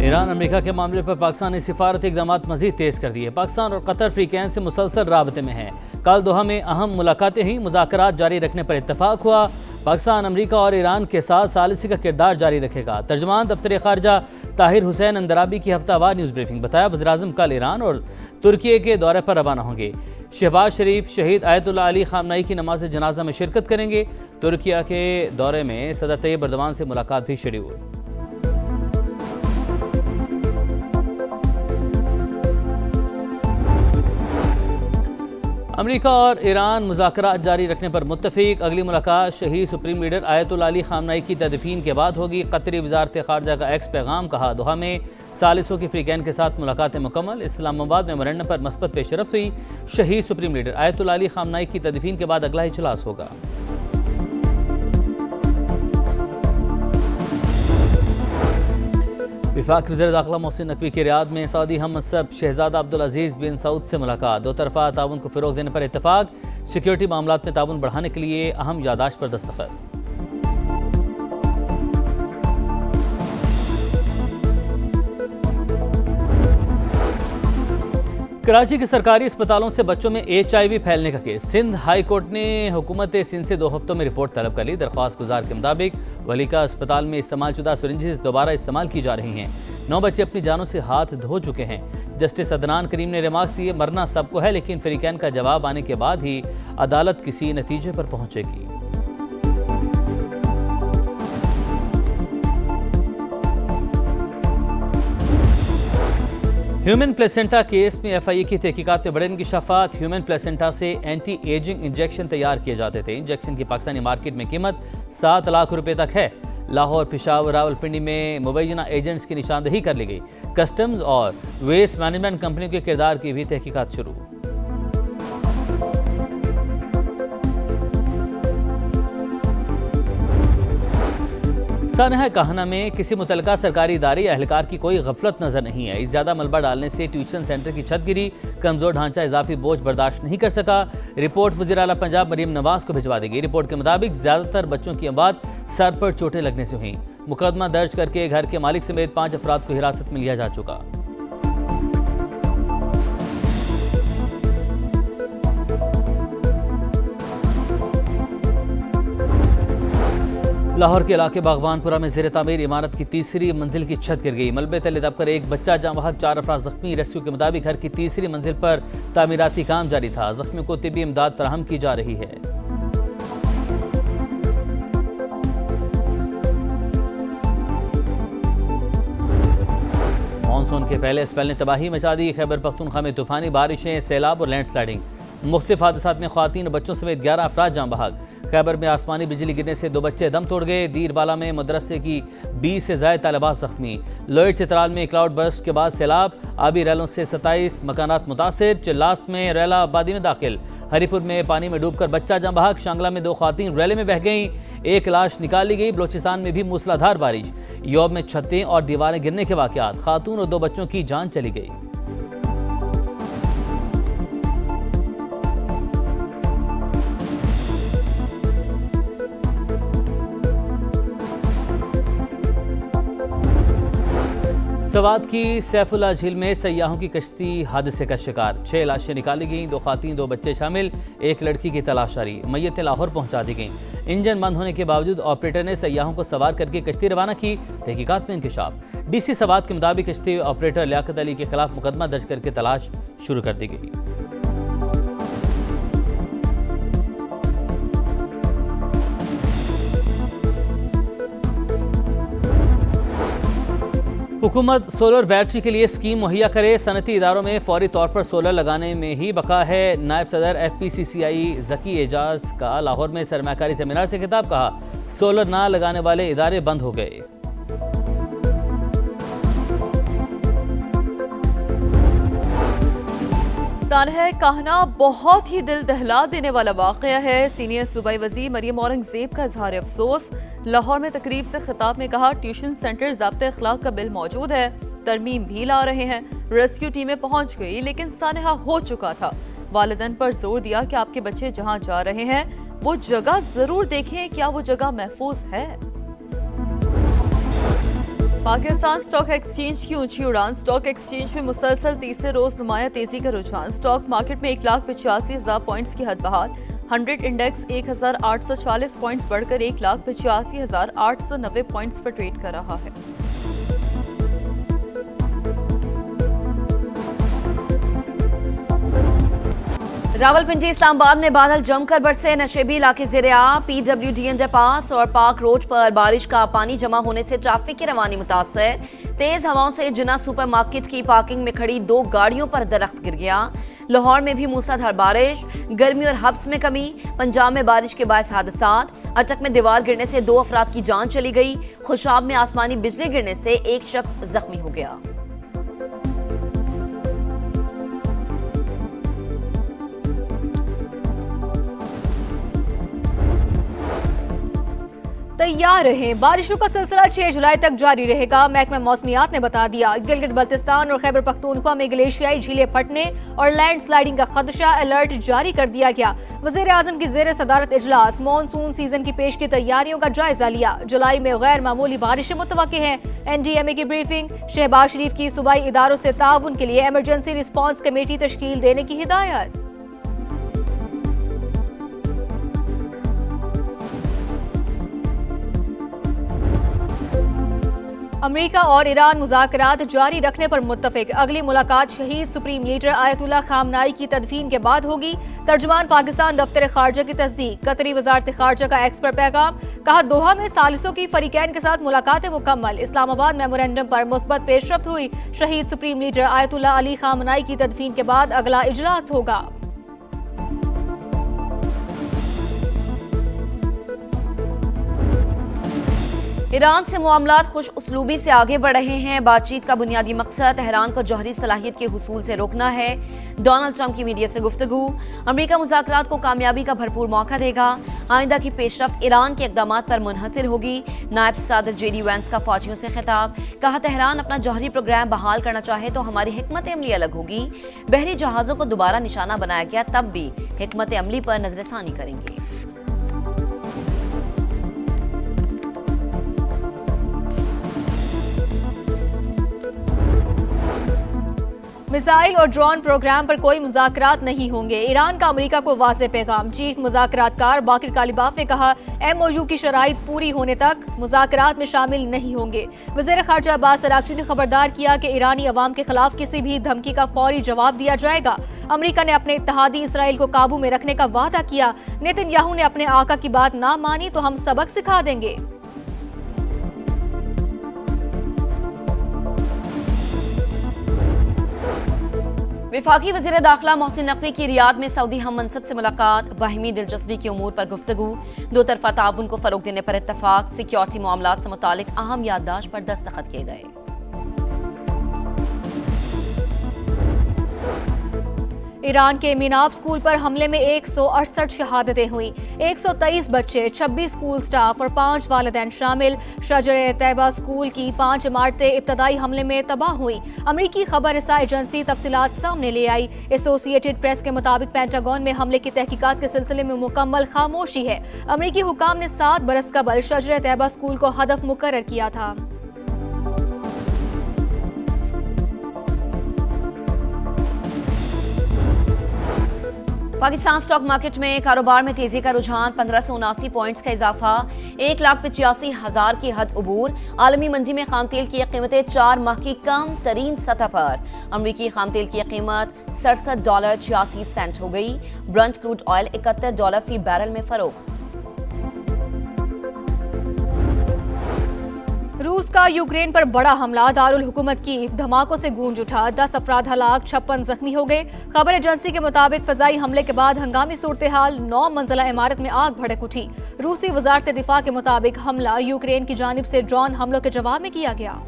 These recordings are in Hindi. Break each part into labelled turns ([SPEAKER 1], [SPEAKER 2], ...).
[SPEAKER 1] ईरान अमेरिका के मामले पर पाकिस्तान ने सिफारती इक़दाम मज़ीद तेज़ कर दिए। पाकिस्तान और कतर फ्रीकैन से मुसलसल राबते में हैं। कल दोहा में अहम मुलाकातें हुई, मुज़ाकरात जारी रखने पर इत्तफाक हुआ। पाकिस्तान अमेरिका और ईरान के साथ सालिसी का किरदार जारी रखेगा। तर्जुमान दफ्तर खारजा ताहिर हुसैन अंदराबी की हफ्तावार न्यूज़ ब्रीफिंग। बताया वज़ीर-ए-आज़म कल ईरान और तुर्की के दौरे पर रवाना होंगे। शहबाज शरीफ शहीद आयतुल्लाह अली खामनाई की नमाज जनाजा में शिरकत करेंगे। तुर्की के दौरे में सदर तैयब एर्दोगान से मुलाकात भी शेड्यूल। अमेरिका और ईरान मुज़ाकरात जारी रखने पर मुत्तफिक। अगली मुलाकात शहीद सुप्रीम लीडर आयतुल्लाह अली खामनाई की तदफीन के बाद होगी। कतरी वज़ारत ख़ारजा का एक्स पैगाम। कहा दोहा में सालिसों की फ्रीकैन के साथ मुलाकातें मुकम्मल। इस्लामाबाद मेमोरेंडम पर मस्बत पेशरफ्त हुई। शहीद सुप्रीम लीडर आयतुल्लाह अली खामनाई की तदफीन के बाद अगला इजलास होगा। वफाक वज़ीर दाखिला मोहसिन नकवी की रियाद में सऊदी हममनसब शहजादा अब्दुल अजीज़ बिन सऊद से मुलाकात। दो तरफा ताउन को फ़रोग़ देने पर इत्तफाक। सिक्योरिटी मामलात में ताउन बढ़ाने के लिए अहम यादाश्त पर दस्तखत। कराची के सरकारी अस्पतालों से बच्चों में HIV फैलने का केस। सिंध हाई कोर्ट ने हुकूमत सिंध से 2 हफ्तों में रिपोर्ट तलब कर ली। दरख्वास्त गुजार के मुताबिक वलीका अस्पताल में इस्तेमाल शुदा सिरिंजेस दोबारा इस्तेमाल की जा रही हैं। 9 बच्चे अपनी जानों से हाथ धो चुके हैं। जस्टिस अदनान करीम ने रिमार्क्स दिए, मरना सबको है, लेकिन फ्रीकैन का जवाब आने के बाद ही अदालत किसी नतीजे पर पहुंचेगी। ह्यूमन प्लेसेंटा केस में FIA की तहकीकात में बड़े इंकशाफात। ह्यूमन प्लेसेंटा से एंटी एजिंग इंजेक्शन तैयार किए जाते थे। इंजेक्शन की पाकिस्तानी मार्केट में कीमत 7 लाख रुपए तक है। लाहौर, पेशावर, रावलपिंडी में मुबैना एजेंट्स की निशानदेही कर ली गई। कस्टम्स और वेस्ट मैनेजमेंट कंपनियों के किरदार की भी तहकीकात शुरू। सानहा कहना में किसी मुतलका सरकारी इदारे या अहलकार की कोई गफलत नजर नहीं है। इस ज्यादा मलबा डालने से ट्यूशन सेंटर की छत गिरी। कमजोर ढांचा इजाफी बोझ बर्दाश्त नहीं कर सका। रिपोर्ट वज़ीर आला पंजाब मरीम नवाज को भिजवा दी गई। रिपोर्ट के मुताबिक ज्यादातर बच्चों की अमवात सर पर चोटें लगने से हुई। मुकदमा दर्ज करके घर के मालिक समेत 5 अफराद को हिरासत में लिया जा चुका। लाहौर के इलाके बागबानपुरा में ज़ेर तामीर इमारत की 3री मंजिल की छत गिर गई। मलबे तले दबकर एक बच्चा जाँ बहक, 4 अफराद जख्मी। रेस्क्यू के मुताबिक घर की 3री मंजिल पर तामीराती काम जारी था। जख्मियों को तिब्बी इमदाद फराहम की जा रही है। मानसून के पहले स्पेल ने तबाही मचा दी। खैबर पख्तूनख्वा में तूफानी बारिशें, सैलाब और लैंडस्लाइडिंग। मुख्तलिफ हादसात में ख्वातीन और बच्चों समेत 11 अफराद जाँ बहक। खैबर में आसमानी बिजली गिरने से 2 बच्चे दम तोड़ गए। दीरबाला में मदरसे की 20 से ज़ायद तालिबात जख्मी। लोहित चित्राल में क्लाउड बर्स्ट के बाद सैलाब। आबी रैलों से 27 मकानात मुतासिर। चिल्लास में रैला आबादी में दाखिल। हरीपुर में पानी में डूबकर बच्चा जाँ बहक। शांगला में 2 ख्वातीन रैले में बह गईं। 1 लाश निकाली गई। बलोचिस्तान में भी मूसलाधार बारिश। योब में छतें और दीवारें गिरने के वाक़यात। खातून और 2 बच्चों की जान चली गई। सवात की सैफुल्ला झील में सयाहों की कश्ती हादसे का शिकार। 6 लाशें निकाली गईं। 2 ख़वातीन 2 बच्चे शामिल। 1 लड़की की तलाश जारी। मैयतें लाहौर पहुंचा दी गईं। इंजन बंद होने के बावजूद ऑपरेटर ने सयाहों को सवार करके कश्ती रवाना की। तहकीकात में इंकशाफ। DC सवात के मुताबिक कश्ती ऑपरेटर लियाकत अली के खिलाफ मुकदमा दर्ज करके तलाश शुरू कर दी गई। हुकूमत सोलर बैटरी के लिए स्कीम मुहैया करे। सनती इदारों में फौरी तौर पर सोलर लगाने में ही बका है। नायब सदर FPCCI ज़की एजाज का लाहौर में सरमाकारी सेमिनार से खिताब। कहा सोलर ना लगाने वाले इदारे बंद हो गए।
[SPEAKER 2] सानहा कहना बहुत ही दिल दहला देने वाला वाक़या है। सीनियर सूबाई वज़ीर मरियम औरंगज़ेब का इज़हार अफसोस। लाहौर में तकरीब से खिताब में कहा ट्यूशन सेंटर ज़ाब्ते अखलाक का बिल मौजूद है, तरमीम भी ला रहे हैं। रेस्क्यू टीमें पहुंच गई लेकिन सानहा हो चुका था। वालिदैन पर जोर दिया कि आपके बच्चे जहां जा रहे हैं वो जगह जरूर देखें, क्या वो जगह महफूज है। पाकिस्तान स्टॉक एक्सचेंज की ऊंची उड़ान। स्टॉक एक्सचेंज में मुसलसल तीसरे रोज नुमाया तेजी का रुझान। स्टॉक मार्केट में 1,85,000 पॉइंट्स की हद बहाल। 100 इंडेक्स 1,840 पॉइंट्स बढ़कर 1,85,890 पॉइंट्स पर ट्रेड कर रहा है।
[SPEAKER 3] रावलपिंडी इस्लामाबाद में बादल जमकर बरसे। नशेबी इलाके ज़ेरे-आ, PWD अंडरपास और पार्क रोड पर बारिश का पानी जमा होने से ट्रैफिक की रवानी मुतासर। तेज हवाओं से जिन्ना सुपरमार्केट की पार्किंग में खड़ी 2 गाड़ियों पर दरख्त गिर गया। लाहौर में भी मूसलाधार बारिश। गर्मी और हब्स में कमी। पंजाब में बारिश के बायस हादसात। अटक में दीवार गिरने से 2 अफराद की जान चली गई। खुशाब में आसमानी बिजली गिरने से 1 शख्स जख्मी हो गया।
[SPEAKER 4] तैयार रहें, बारिशों का सिलसिला 6 जुलाई तक जारी रहेगा। महकमा मौसमियात ने बता दिया, गिलगित बल्तिस्तान और खैबर पख्तूनख्वा में ग्लेशियाई झीलें फटने और लैंड स्लाइडिंग का खदशा। अलर्ट जारी कर दिया गया। वजीर आजम की जेर सदारत इजलास मॉनसून सीजन की पेश की तैयारियों का जायजा लिया। जुलाई में गैर मामूली बारिशें मुतवक्के हैं। NDMA की ब्रीफिंग। शहबाज शरीफ की सूबाई इदारों से ताउन के लिए इमरजेंसी रिस्पॉन्स कमेटी तश्कील देने की हिदायत। अमेरिका और ईरान मुज़ाकरात जारी रखने पर मुत्तफिक। अगली मुलाकात शहीद सुप्रीम लीडर आयतुल्लाह खामनाई की तदफीन के बाद होगी। तर्जुमान पाकिस्तान दफ्तर खारजा की तस्दीक। कतरी वजारत खारजा का एक्सपर्ट पैगाम। कहा, दोहा में सालिसों की फरीकैन के साथ मुलाकातें मुकम्मल। इस्लामाबाद मेमोरेंडम पर मुस्बत पेशरफ्त हुई। शहीद सुप्रीम लीडर आयतुल्लाह अली खामनाई की तदफीन के बाद अगला इजलास होगा।
[SPEAKER 3] ईरान से मामलात खुश उसलूबी से आगे बढ़ रहे हैं। बातचीत का बुनियादी मकसद तेहरान को जौहरी सलाहियत के हुसूल से रोकना है। डोनाल्ड ट्रंप की मीडिया से गुफ्तगू। अमेरिका मुज़ाकरात को कामयाबी का भरपूर मौका देगा। आइंदा की पेशरफ्त ईरान के इक़दामात पर मुनहसर होगी। नायब सदर JD वैंस का फौजियों से खिताब। कहा, तेहरान अपना जौहरी प्रोग्राम बहाल करना चाहे तो हमारी हिकमत अमली अलग होगी। बहरी जहाज़ों को दोबारा निशाना बनाया गया, तब भी हिकमत अमली पर नजरसानी करेंगे।
[SPEAKER 4] मिसाइल और ड्रोन प्रोग्राम पर कोई मुज़ाकरात नहीं होंगे। ईरान का अमेरिका को वाज़ेह पैगाम। चीफ मुज़ाकरातकार बाकिर कालिबाफ ने कहा, MOU की शराइत पूरी होने तक मुज़ाकरात में शामिल नहीं होंगे। वज़ीर ख़ारजा अब्बास अराग़ची ने खबरदार किया कि ईरानी अवाम के खिलाफ किसी भी धमकी का फौरी जवाब दिया जाएगा। अमेरिका ने अपने इत्तेहादी इसराइल को काबू में रखने का वादा किया। नेतन्याहू ने अपने आका की बात ना मानी तो हम सबक सिखा देंगे।
[SPEAKER 3] वफाकी वज़ीर दाखिला मोहसिन नकवी की रियाद में सऊदी हम मनसब से मुलाकात। बाहिमी दिलचस्पी के उमूर पर गुफ्तगू। 2 तरफ़ा ताउन को फ़रोग़ देने पर इत्तफ़ाक़। सिक्योरिटी मामलात से मुतालिक अहम याददाश्त पर दस्तखत किए गए।
[SPEAKER 4] ईरान के मीनाब स्कूल पर हमले में 168 शहादतें हुई। 123 बच्चे, 26 स्कूल स्टाफ और 5 वालिदैन शामिल। शजर-ए-तैयबा स्कूल की 5 इमारतें इब्तदाई हमले में तबाह हुई। अमरीकी खबर रसा एजेंसी तफसीलात सामने ले आई। एसोसिएटेड प्रेस के मुताबिक पेंटागन में हमले की तहकीकात के सिलसिले में मुकम्मल खामोशी है। अमरीकी हुकाम ने 7 बरस कबल शजर-ए-तैयबा स्कूल को हदफ मुकर्रर किया था।
[SPEAKER 3] पाकिस्तान स्टॉक मार्केट में कारोबार में तेजी का रुझान। 1579 पॉइंट्स का इजाफा। 1,85,000 की हद उबूर। आलमी मंडी में खाम तेल की कीमतें 4 माह की कम तरीन सतह पर। अमरीकी खाम तेल की कीमत $67.86 हो गई। ब्रंट क्रूड ऑयल $71 फी बैरल में फरोख्त।
[SPEAKER 4] रूस का यूक्रेन पर बड़ा हमला। दारुल हुकूमत कीव धमाकों से गूंज उठा। 10 अफराद हलाक, 56 जख्मी हो गए। खबर एजेंसी के मुताबिक फजाई हमले के बाद हंगामी सूरत हाल। 9 मंजिला इमारत में आग भड़क उठी। रूसी वजारत दिफा के मुताबिक हमला यूक्रेन की जानिब से ड्रोन हमलों के जवाब में किया गया।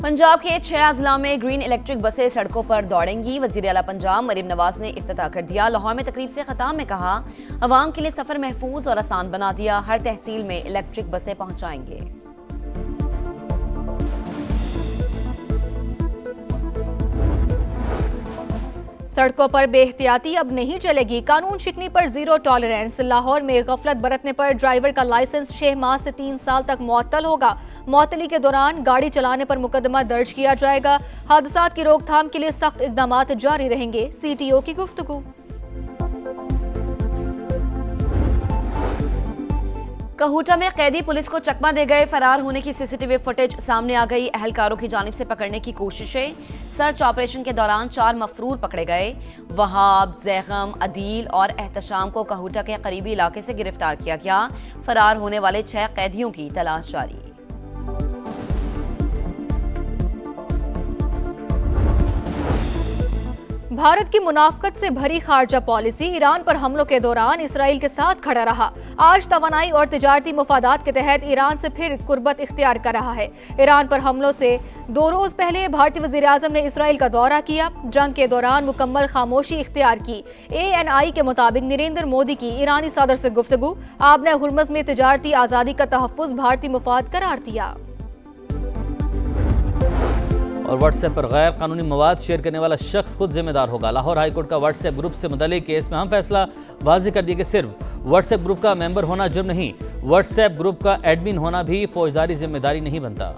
[SPEAKER 3] पंजाब के 6 अजला में ग्रीन इलेक्ट्रिक बसें सड़कों पर दौड़ेंगी। वजीर आला पंजाब मरीम नवाज ने इफ्तिताह कर दिया। लाहौर में तकरीब से खिताब में कहा, अवाम के लिए सफर महफूज और आसान बना दिया। हर तहसील में इलेक्ट्रिक बसें पहुंचाएंगे।
[SPEAKER 4] सड़कों पर बेहतियाती अब नहीं चलेगी, कानून शिकनी पर जीरो टॉलरेंस। लाहौर में गफलत बरतने पर ड्राइवर का लाइसेंस 6 माह से 3 साल तक मुअत्तल होगा। मुअत्तली के दौरान गाड़ी चलाने पर मुकदमा दर्ज किया जाएगा। हादसात की रोकथाम के लिए सख्त इकदाम जारी रहेंगे, CTO की गुफ्तगू।
[SPEAKER 3] कहूटा में कैदी पुलिस को चकमा दे गए, फरार होने की CCTV फुटेज सामने आ गई। अहलकारों की जानिब से पकड़ने की कोशिशें। सर्च ऑपरेशन के दौरान 4 मफरूर पकड़े गए। वहाब, जैगम, अदील और एहतशाम को कहूटा के करीबी इलाके से गिरफ्तार किया गया। फरार होने वाले 6 कैदियों की तलाश जारी।
[SPEAKER 4] भारत की मुनाफकत से भरी खारजा पॉलिसी ईरान पर हमलों के दौरान इसराइल के साथ खड़ा रहा। आज तवानाई और तिजारती मुफादात के तहत ईरान से फिर कुर्बत इख्तियार कर रहा है। ईरान पर हमलों से 2 रोज पहले भारतीय वज़ीर आज़म ने इसराइल का दौरा किया। जंग के दौरान मुकम्मल खामोशी इख्तियार की। ANI के मुताबिक नरेंद्र मोदी की ईरानी सदर से गुफ्तगू। आपने हुर्मुज़ में तिजारती आज़ादी का तहफ़्फ़ुज़ भारतीय मुफाद करार दिया।
[SPEAKER 1] और व्हाट्सएप पर गैर कानूनी मवाद शेयर करने वाला शख्स खुद जिम्मेदार होगा। लाहौर हाईकोर्ट का व्हाट्सएप ग्रुप से मुतल्लिक केस में हम फैसला वाज़ेह कर दिया कि सिर्फ व्हाट्सएप ग्रुप का मेंबर होना जुर्म नहीं, व्हाट्सएप ग्रुप का एडमिन होना भी फौजदारी जिम्मेदारी नहीं बनता।